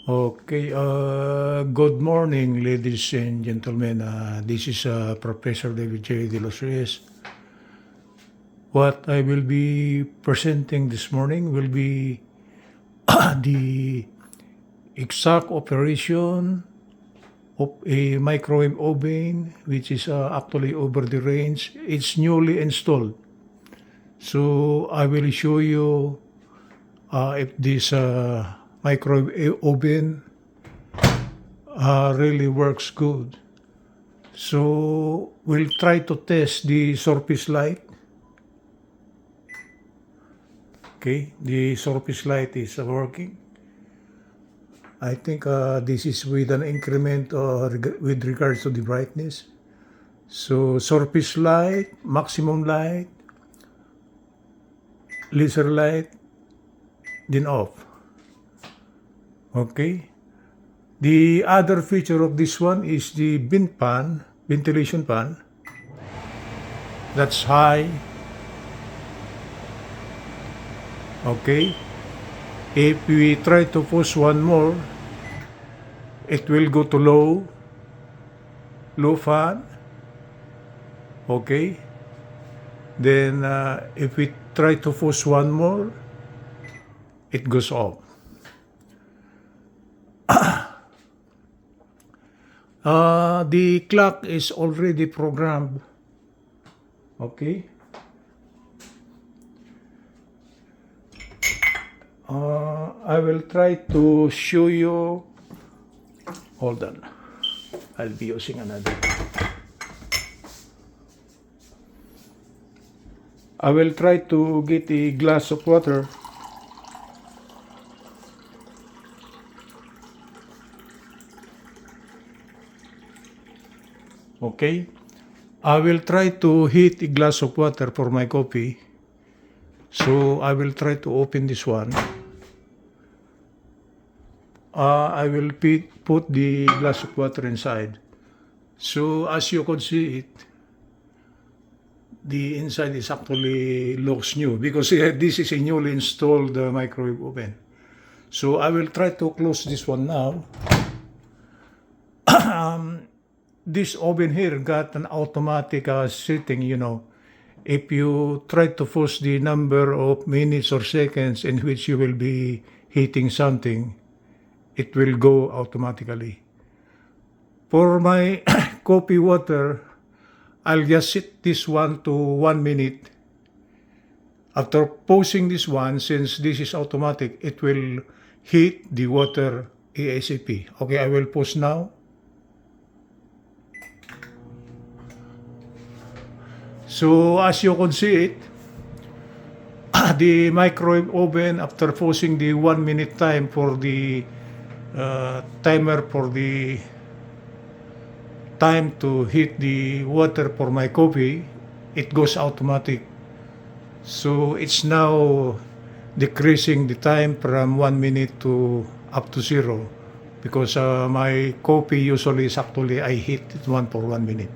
Okay, good morning, ladies and gentlemen. This is Professor David J. DeLosReyes. What I will be presenting this morning will be the exact operation of a microwave oven, which is actually over the range. It's newly installed. So I will show you if this microwave oven really works good. So we'll try to test the surface light. Okay, the surface light is working. I think this is with an increment with regards to the brightness. So surface light, maximum light, laser light, then off. Okay. The other feature of this one is the ventilation fan. That's high. Okay. If we try to push one more, it will go to low fan. Okay. Then if we try to push one more, it goes off. The clock is already programmed. Okay. I will try to show you. Hold on. I'll be using another. I will try to get a glass of water. Okay. I will try to heat a glass of water for my coffee. So I will try to open this one. I will put the glass of water inside. So as you can see it, the inside is actually looks new because this is a newly installed microwave oven. So I will try to close this one now. This oven here got an automatic setting, If you try to push the number of minutes or seconds in which you will be heating something, it will go automatically. For my coffee water, I'll just set this one to 1 minute. After pausing this one, since this is automatic, it will heat the water ASAP. Okay, I will pause now. So as you can see it, the microwave oven, after pausing the 1 minute time for the timer for the time to heat the water for my coffee, it goes automatic. So it's now decreasing the time from 1 minute to up to 0 because my coffee usually is actually I heat it for 1 minute.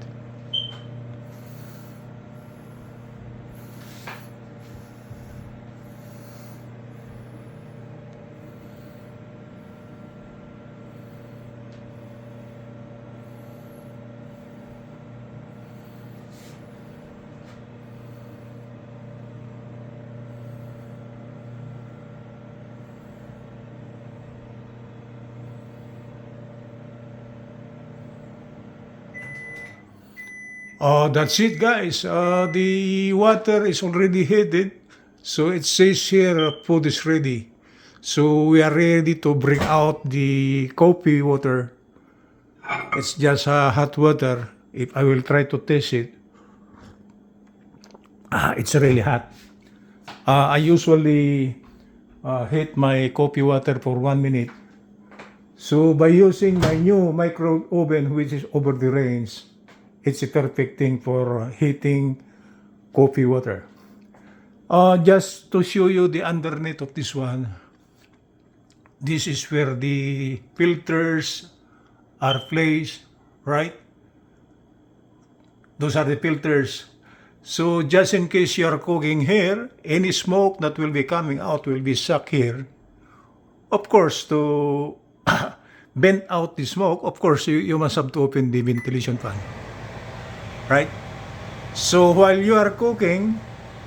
That's it, guys. The water is already heated. So it says here, food is ready. So we are ready to bring out the coffee water. It's just hot water. If I will try to taste it, it's really hot. I usually heat my coffee water for 1 minute. So by using my new micro oven, which is over the range, it's a perfect thing for heating coffee water. Just to show you the underneath of this one, this is where the filters are placed, right? Those are the filters. So just in case you are cooking here, any smoke that will be coming out will be sucked here. Of course, to vent out the smoke, of course, you must have to open the ventilation fan. Right? So while you are cooking,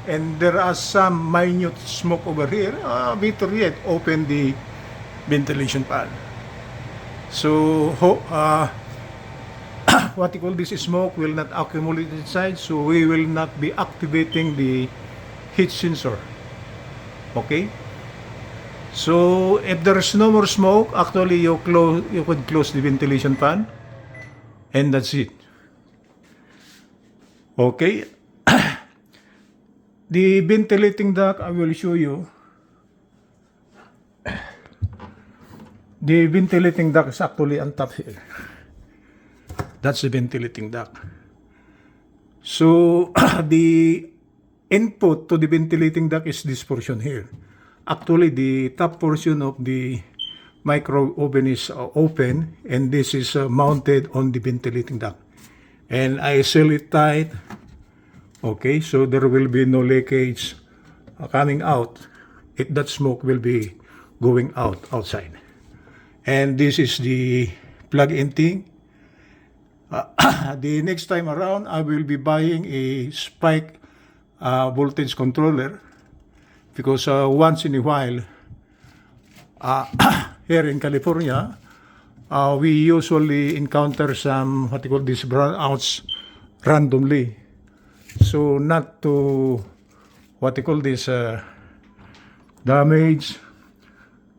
and there are some minute smoke over here, better yet, open the ventilation fan. So, what you call this smoke will not accumulate inside, so we will not be activating the heat sensor. Okay? So, if there's no more smoke, actually you could close the ventilation fan, and that's it. Okay? The ventilating duct, I will show you. The ventilating duct is actually on top here. That's the ventilating duct. So, the input to the ventilating duct is this portion here. Actually, the top portion of the micro oven is open, and this is mounted on the ventilating duct. And I seal it tight. Okay, so there will be no leakage coming out. That smoke will be going outside. And this is the plug-in thing. The next time around, I will be buying a spike voltage controller, because once in a while, here in California, we usually encounter some, what you call this, brownouts randomly. So not to, what you call this, damage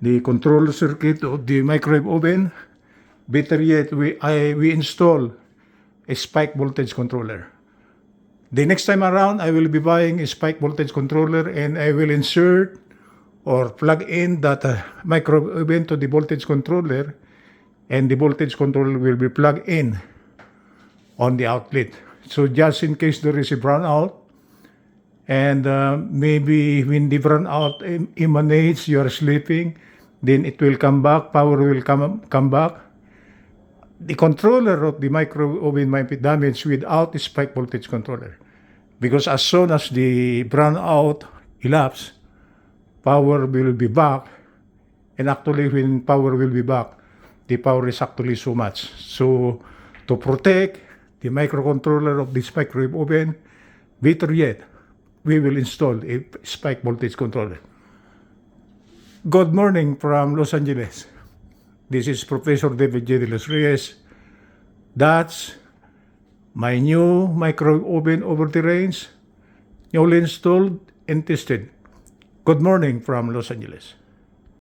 the control circuit of the microwave oven, better yet, we install a spike voltage controller. The next time around, I will be buying a spike voltage controller, and I will insert or plug in that microwave oven to the voltage controller, and the voltage controller will be plugged in on the outlet. So just in case there is a brownout, and maybe when the brownout emanates, you are sleeping, then it will come back, power will come back. The controller of the microwave oven might be damaged without the spike voltage controller, because as soon as the brownout elapses, power will be back, and actually when power will be back, the power is actually so much. So to protect the microcontroller of this microwave oven, better yet, we will install a spike voltage controller. Good morning from Los Angeles. This is Professor DavidJDeLosReyes. That's my new microwave oven over the range, newly installed and tested. Good morning from Los Angeles.